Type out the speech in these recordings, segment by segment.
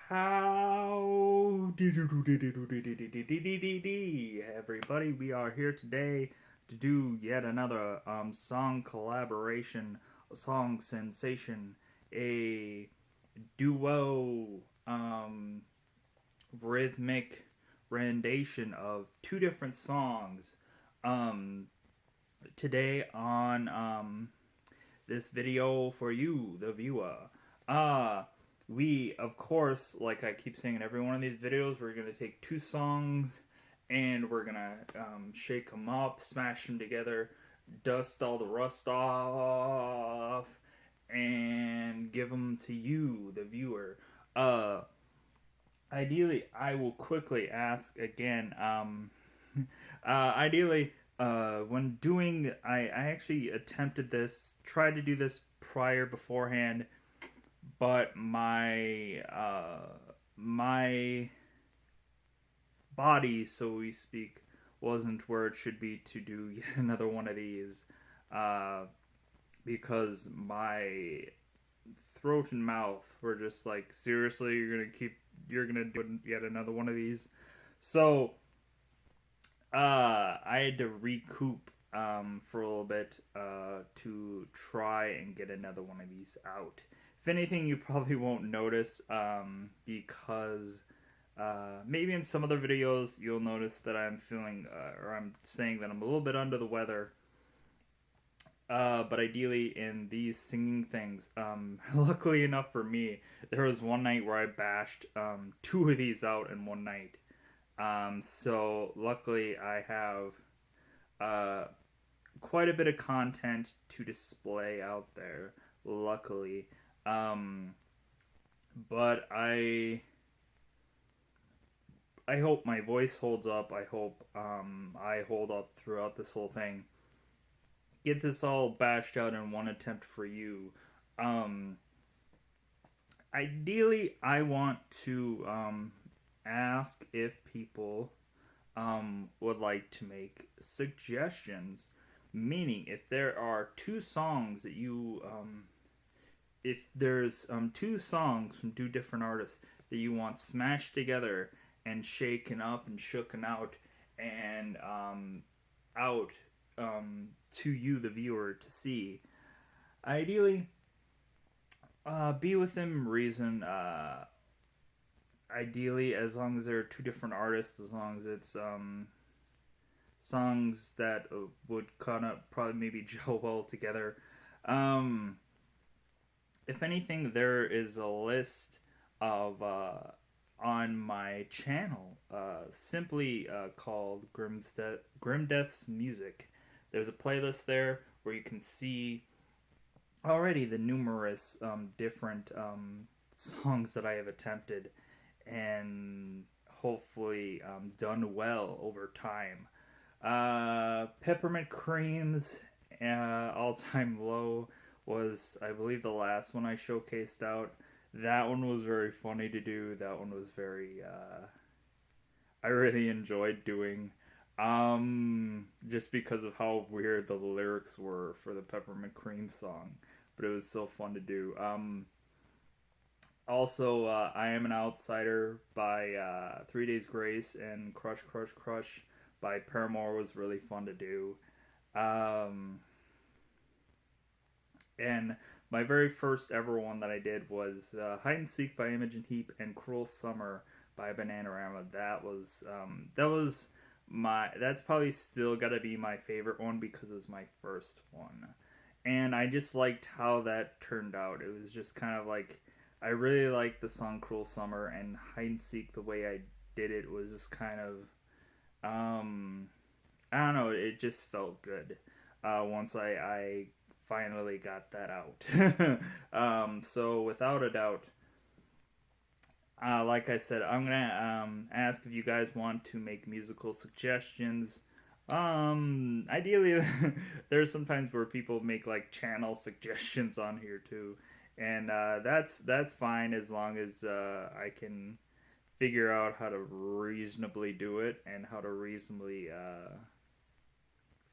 How everybody, we are here today to do yet another song collaboration, a song sensation, a duo rhythmic rendition of two different songs. Um, Today on this video for you, the viewer. Uh, we, of course, like I keep saying in every one of these videos, we're going to take two songs and we're going to shake them up, smash them together, dust all the rust off, and give them to you, the viewer. Uh, Ideally, I will quickly ask again. Ideally, when doing, I actually attempted this, tried to do this beforehand, but my body, so we speak, wasn't where it should be to do yet another one of these, uh, because my throat and mouth were just like, seriously, you're gonna do yet another one of these. So I had to recoup for a little bit to try and get another one of these out. If anything, you probably won't notice because maybe in some other videos you'll notice that I'm feeling or I'm saying that I'm a little bit under the weather. But ideally, in these singing things, luckily enough for me, there was one night where I bashed two of these out in one night. So luckily, I have uh, quite a bit of content to display out there. Luckily, um, but I hope my voice holds up. I hope I hold up throughout this whole thing. Get this all bashed out in one attempt for you. Um, Ideally, I want to ask if people would like to make suggestions. Meaning, if there are two songs that if there's two songs from two different artists that you want smashed together and shaken up and shooken out and out to you, the viewer, to see, ideally, be within reason. Ideally, as long as there are two different artists, as long as it's songs that would kind of probably maybe gel well together. Um, if anything, there is a list of on my channel, simply called Grim Death's Music. There's a playlist there where you can see already the numerous different songs that I have attempted and hopefully done well over time. Peppermint Cream's All Time Low was, I believe, the last one I showcased out. That one was very funny to do. That one was very, I really enjoyed doing. Just because of how weird the lyrics were for the Peppermint Cream song, but it was so fun to do. Also, I Am an Outsider by 3 Days Grace and Crush, Crush, Crush by Paramore was really fun to do. Um, and my very first ever one that I did was Hide and Seek by Imogen Heap and Cruel Summer by Bananarama. That's probably still gotta be my favorite one because it was my first one. And I just liked how that turned out. It was just kind of like, I really liked the song Cruel Summer, and Hide and Seek, the way I did it was just kind of, um, I don't know, it just felt good once I finally got that out. So without a doubt, like I said, I'm gonna ask if you guys want to make musical suggestions. Ideally, there's sometimes where people make like channel suggestions on here too, and that's fine as long as I can figure out how to reasonably do it and how to reasonably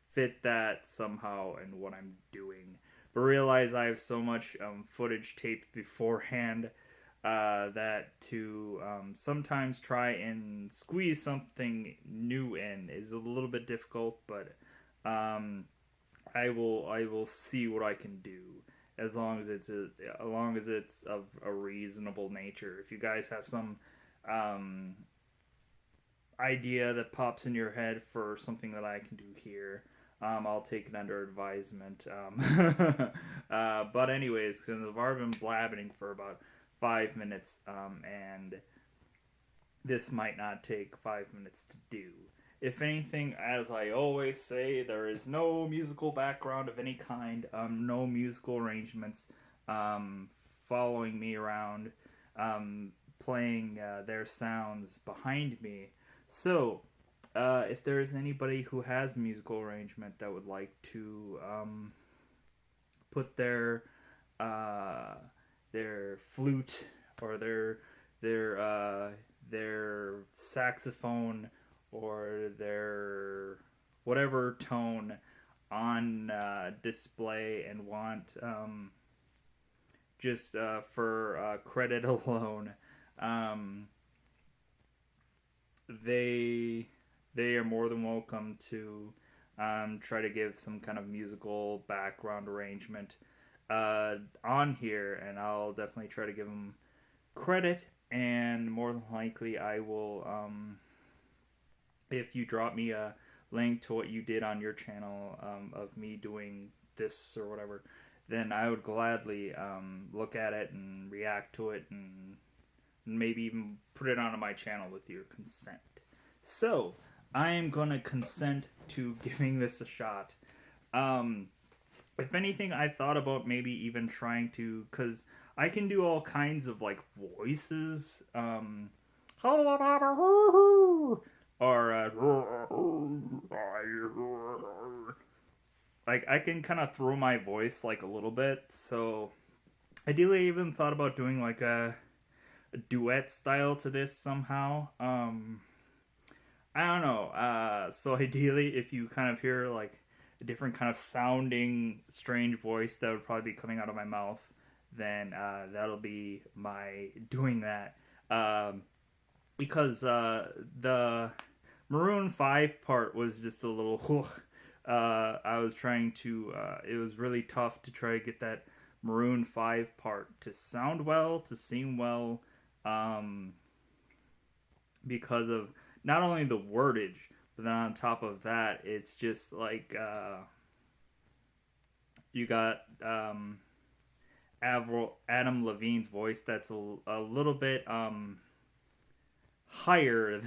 fit that somehow in what I'm doing. But realize I have so much footage taped beforehand that to sometimes try and squeeze something new in is a little bit difficult, but um, I will see what I can do as long as it's of a reasonable nature. If you guys have some um, idea that pops in your head for something that I can do here, I'll take it under advisement. But anyways, because I've already been blabbing for about 5 minutes, and this might not take 5 minutes to do. If anything, as I always say, there is no musical background of any kind, no musical arrangements um, following me around, playing their sounds behind me. So, if there is anybody who has a musical arrangement that would like to put uh, their flute or their their saxophone or their whatever tone on display and want just for credit alone, um, they they are more than welcome to try to give some kind of musical background arrangement on here, and I'll definitely try to give them credit. And more than likely, I will, if you drop me a link to what you did on your channel of me doing this or whatever, then I would gladly look at it and react to it and maybe even put it onto my channel with your consent. So, I am going to consent to giving this a shot. If anything, I thought about maybe even trying to, because I can do all kinds of like voices, or like I can kind of throw my voice like a little bit. So ideally, I even thought about doing like a duet style to this somehow. I don't know. So ideally, if you kind of hear like a different kind of sounding strange voice that would probably be coming out of my mouth, then that'll be my doing that. Because the Maroon 5 part was just a little. I was trying to. It was really tough to try to get that Maroon 5 part to sound well, to sing well, um, because of not only the wordage, but then on top of that, it's just like you got Adam Levine's voice that's a little bit higher,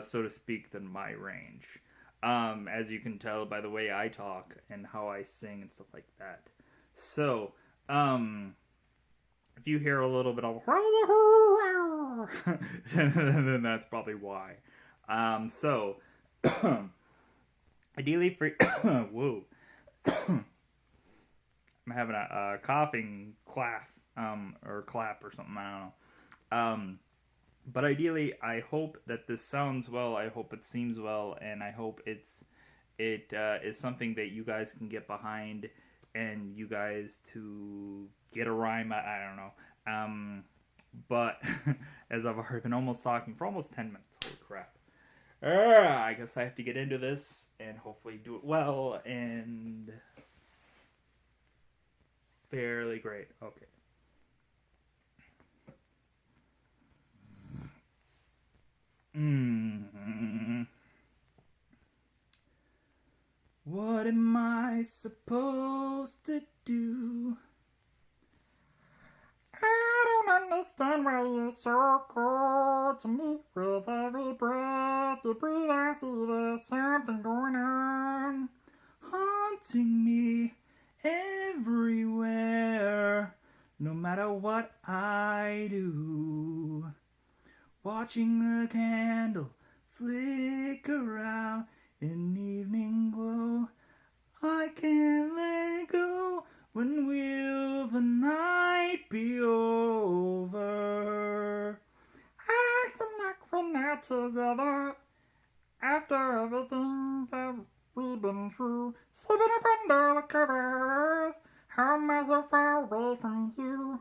so to speak, than my range. As you can tell by the way I talk and how I sing and stuff like that. So, if you hear a little bit of then that's probably why. So ideally for whoa, I'm having a coughing clap, or clap or something. I don't know. But ideally, I hope that this sounds well. I hope it seems well, and I hope it is something that you guys can get behind, and you guys to get a rhyme. I don't know. But as I've already been almost talking for almost 10 minutes, holy crap! I guess I have to get into this and hopefully do it well and fairly great. Okay. What am I supposed to do? I don't understand why you're so cold to me. With every breath you breathe, I see there's something going on, haunting me everywhere, no matter what I do. Watching the candle flicker out in evening glow, I can't let go. When will the night be over? Acting like we're not together after everything that we've been through. Sleeping up under the covers, how am I so far away from you?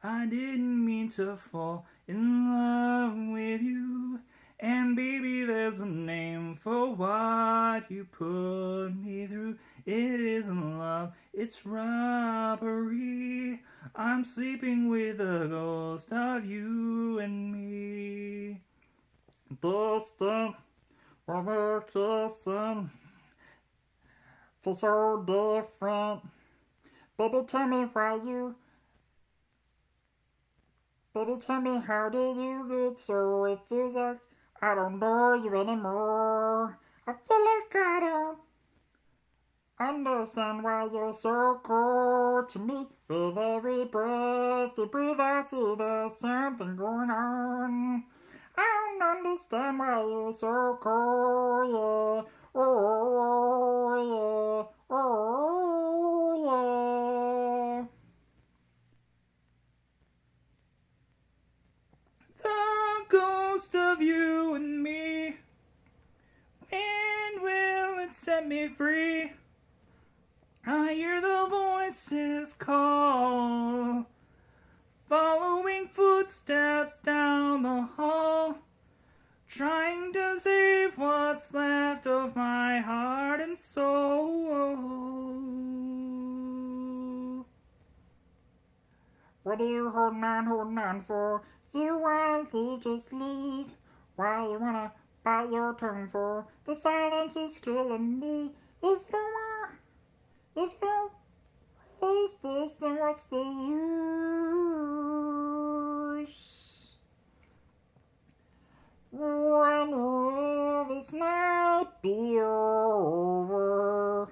I didn't mean to fall in love with you. And baby, there's a name for what you put me through. It isn't love, it's robbery. I'm sleeping with a ghost of you and me. Distant, when we're kissing, feels so different. Baby, tell me why you. Baby, tell me how did you get so it feels like I don't know you anymore. I feel like I don't understand why you're so cold to me. With every breath you breathe, I see there's something going on. I don't understand why you're so cold, yeah. Oh, yeah. Oh, yeah. The ghost of you and me. When will it set me free? I hear the voices call, following footsteps down the hall, trying to save what's left of my heart and soul. What are you holding on for? If you want to just leave, why you wanna bite your tongue for? The silence is killing me. If you want, if you face this, then what's the use? When will this night be over?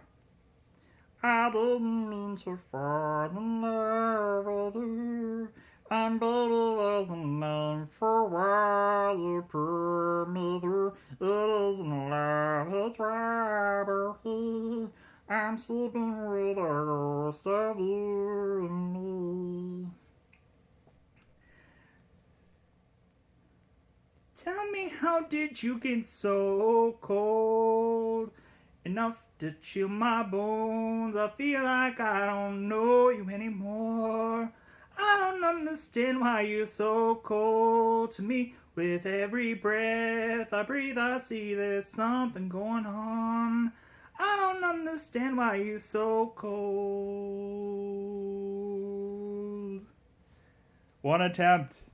I didn't mean to fall in love with you. And baby, there's a name for what you put me through. It isn't love, it's robbery. I'm sleeping with a ghost of you and me. Tell me, how did you get so cold? Enough to chill my bones. I feel like I don't know you anymore. I don't understand why you're so cold to me. With every breath I breathe, I see there's something going on. I don't understand why you're so cold. One attempt.